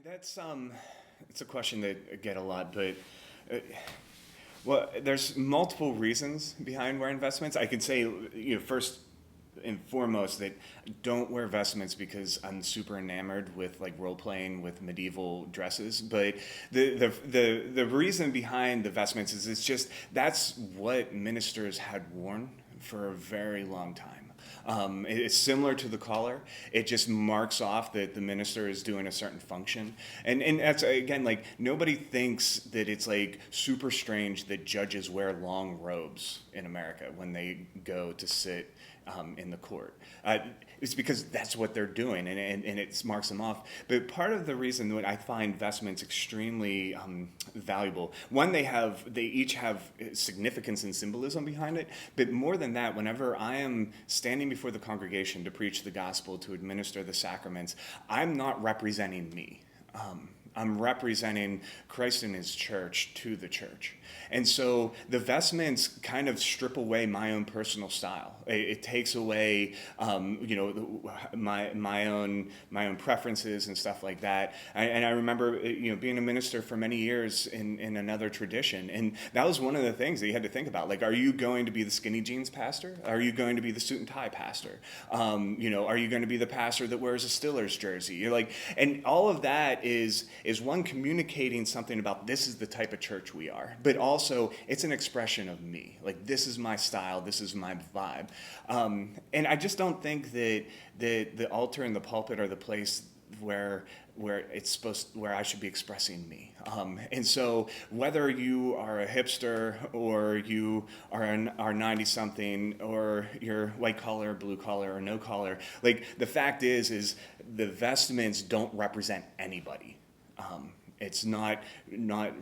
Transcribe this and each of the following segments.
That's it's a question that I get a lot, but uh, well, there's multiple reasons behind wearing vestments. I could say, first and foremost, that don't wear vestments because I'm super enamored with like role playing with medieval dresses. But the reason behind the vestments is it's just that's what ministers had worn for a very long time. It's similar to the collar. It just marks off that the minister is doing a certain function. And that's, again, like, nobody thinks that it's, like, super strange that judges wear long robes in America when they go to sit in the court. It's because that's what they're doing, and it marks them off. But part of the reason that I find vestments extremely valuable, one, they each have significance and symbolism behind it. But more than that, whenever I am standing before the congregation to preach the gospel, to administer the sacraments, I'm not representing me. I'm representing Christ and his church to the church. And so the vestments kind of strip away my own personal style. It takes away, my own preferences and stuff like that. And I remember, being a minister for many years in another tradition, and that was one of the things that you had to think about. Like, are you going to be the skinny jeans pastor? Are you going to be the suit and tie pastor? Are you going to be the pastor that wears a Steelers jersey? You're like, and all of that is one, communicating something about this is the type of church we are, but also it's an expression of me. Like, this is my style, this is my vibe. And I just don't think that the altar and the pulpit are the place where where I should be expressing me. And so whether you are a hipster or you are 90 something or you're white collar, blue collar, or no collar, like, the fact is the vestments don't represent anybody. It's not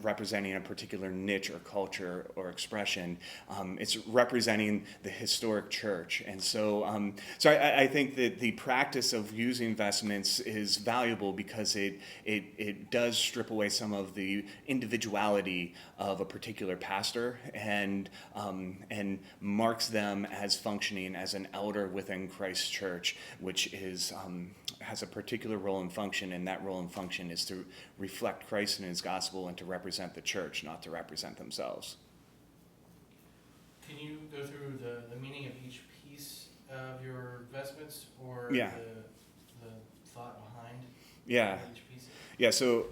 representing a particular niche or culture or expression. It's representing the historic church. And so, I think that the practice of using vestments is valuable because it does strip away some of the individuality of a particular pastor and marks them as functioning as an elder within Christ's church, which has a particular role and function, and that role and function is to reflect Christ and his gospel and to represent the church, not to represent themselves. Can you go through the meaning of each piece of your vestments, or Yeah. the thought behind Yeah. each piece? Yeah, so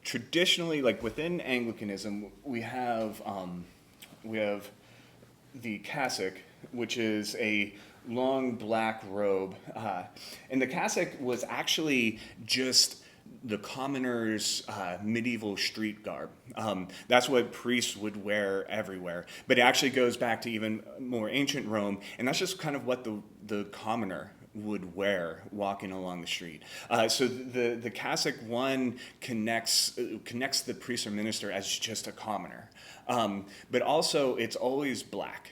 traditionally, like within Anglicanism, we have the cassock, which is a long black robe, and the cassock was actually just the commoner's medieval street garb. That's what priests would wear everywhere. But it actually goes back to even more ancient Rome, and that's just kind of what the commoner would wear walking along the street. So the cassock, one, connects the priest or minister as just a commoner, but also it's always black.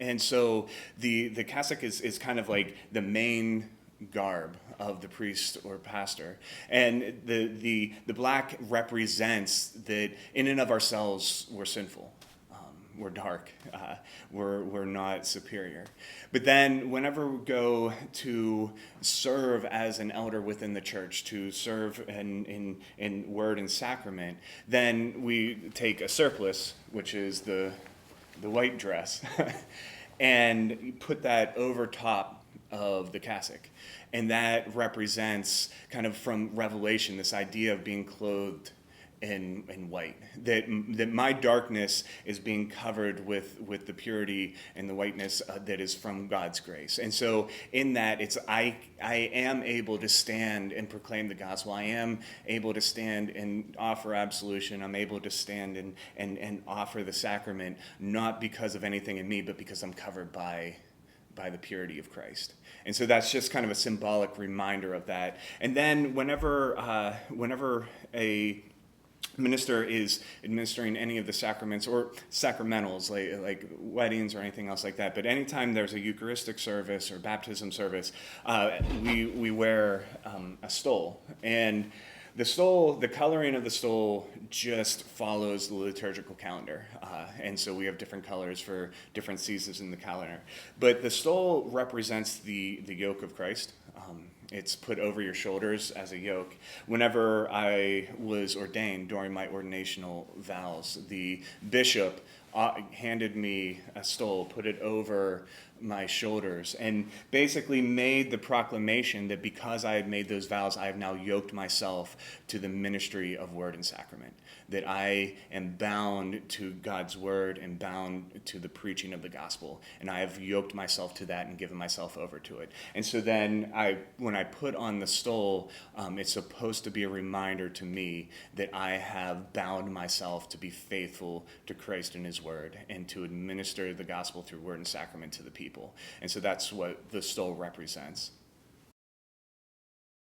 And so the cassock is kind of like the main garb of the priest or pastor. And the black represents that in and of ourselves we're sinful. We're dark. We're not superior. But then whenever we go to serve as an elder within the church, to serve in word and sacrament, then we take a surplice, which is the white dress, and put that over top of the cassock. And that represents, kind of from Revelation, this idea of being clothed in white. That my darkness is being covered with the purity and the whiteness that is from God's grace. And so in that, I am able to stand and proclaim the gospel. I am able to stand and offer absolution. I'm able to stand and offer the sacrament, not because of anything in me, but because I'm covered by the purity of Christ. And so that's just kind of a symbolic reminder of that. And then whenever a minister is administering any of the sacraments or sacramentals, like weddings or anything else like that, but anytime there's a Eucharistic service or baptism service, we wear a stole. And the coloring of the stole just follows the liturgical calendar. And so we have different colors for different seasons in the calendar. But the stole represents the yoke of Christ. It's put over your shoulders as a yoke. Whenever I was ordained during my ordinational vows, the bishop handed me a stole, put it over my shoulders, and basically made the proclamation that because I had made those vows, I have now yoked myself to the ministry of word and sacrament, that I am bound to God's word and bound to the preaching of the gospel, and I have yoked myself to that and given myself over to it. And so then when I put on the stole, it's supposed to be a reminder to me that I have bound myself to be faithful to Christ and his word and to administer the gospel through word and sacrament to the people. And so that's what the stole represents.